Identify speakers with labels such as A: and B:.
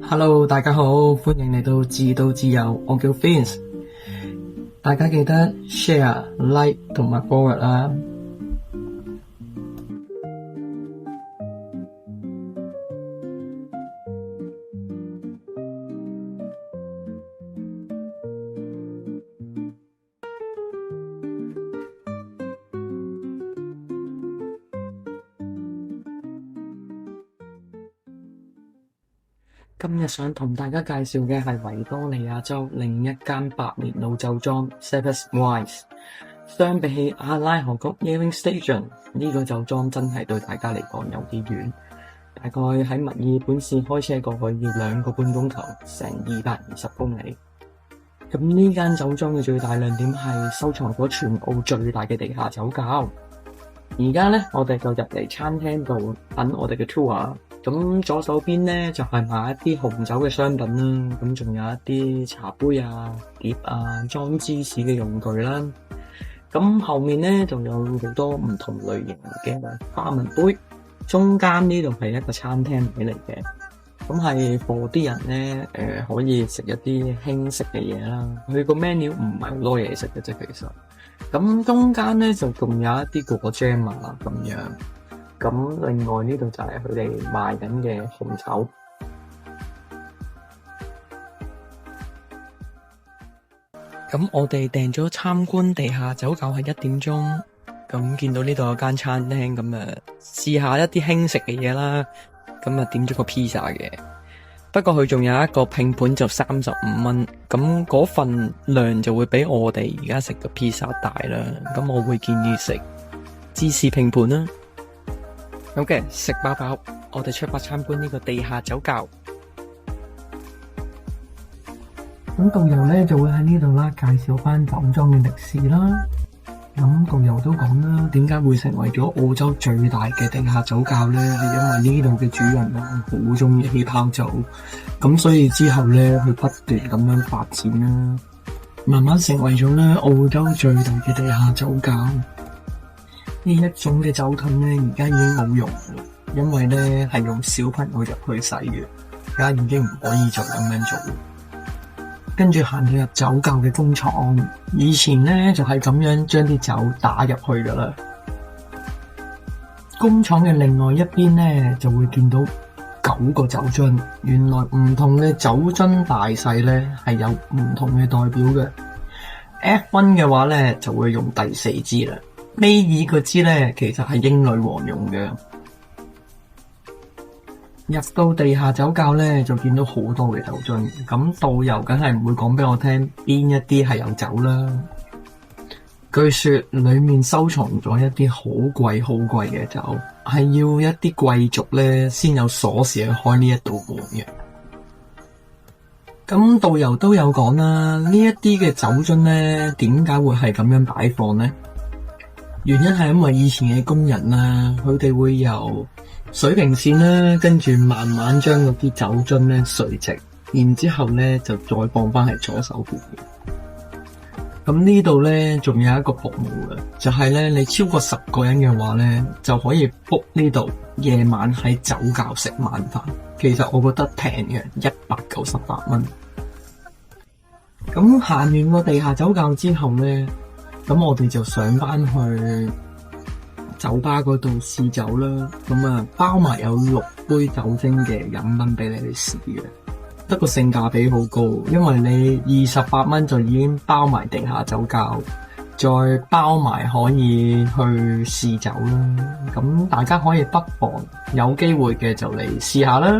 A: Hello，大家好，歡迎嚟到自導自由，我叫 Vince， 大家記得 share、like 同埋 forward 啦。今日想同大家介紹嘅係維多利亞州另一間百年老酒莊 Cephas Wines。相比起阿拉河谷 Yering Station， 呢個酒莊真係對大家嚟講有啲遠，大概喺墨爾本市開車過去要2個半鐘頭，成220公里。咁呢間酒莊嘅最大亮點係收藏咗全澳最大嘅地下酒窖。而家呢，我哋就入嚟餐廳度等我哋嘅 tour。咁左手邊呢，就係買一啲紅酒嘅商品啦，咁仲有一啲茶杯啊、碟啊、裝芝士嘅用具啦。咁後面呢，仲有好多唔同類型嘅花紋杯。中間呢度係一個餐廳嚟嘅，咁係 for 啲人呢，可以食一啲輕食嘅嘢啦。佢個 menu 唔係好多嘢食嘅啫，其實。咁中間呢，就仲有一啲果醬啊咁樣。咁另外呢度就係佢哋賣緊嘅紅酒。咁我哋訂咗參觀地下酒窖係1點鐘，咁見到呢度有間餐廳，咁試下一啲輕食嘅嘢啦，咁點咗個 pizza 嘅。不過佢仲有一個拼盤就35蚊，咁嗰份量就會比我哋而家食嘅 pizza 大啦。咁我會建議食芝士拼盤啦。OK， 食飽飽，我哋出發參觀呢個地下酒窖。咁導遊呢就會喺呢度啦，介紹翻酒莊嘅歷史啦。咁導遊都講啦，點解會成為咗澳洲最大嘅地下酒窖呢？係因為呢度嘅主人啦，好中意氣泡酒，咁所以之後呢，佢不斷咁樣發展啦，慢慢成為咗呢澳洲最大嘅地下酒窖。呢一種嘅酒桶咧，而家已經冇用，因為咧係用小朋友入去洗嘅，而家已經唔可以再咁樣做。跟住行到入酒窖嘅工廠，以前咧就係咁樣將啲酒打入去噶啦。工廠嘅另外一邊咧就會見到9個酒樽，原來唔同嘅酒樽大細咧係有唔同嘅代表嘅。F1 嘅話咧就會用第4支啦。尾二個支咧，其實係英女王用嘅。入到地下酒窖咧，就見到好多嘅酒樽。咁導遊梗係唔會講俾我聽邊一啲係有酒啦。據說裏面收藏咗一啲好貴好貴嘅酒，係要一啲貴族咧先有鎖匙去開呢一道門嘅。咁導遊都有講啦，呢一啲嘅酒樽咧，點解會係咁樣擺放呢？原因係因為以前嘅工人啦，佢哋會由水平線啦，跟住慢慢將嗰啲酒樽咧垂直，然之後咧就再放翻喺左手邊嘅。咁呢度咧仲有一個服務嘅，就係咧你超過10個人嘅話咧，就可以 book 呢度夜晚喺酒窖食晚飯。其實我覺得平嘅，198蚊。咁行完個地下酒窖之後咧，咁我哋就上翻去酒吧嗰度試酒啦，咁包埋有6杯酒精嘅飲品俾你去試嘅，不過性價比好高，因為你28蚊就已經包埋地下酒窖，再包埋可以去試酒啦，咁大家可以不妨有機會嘅就嚟試下啦。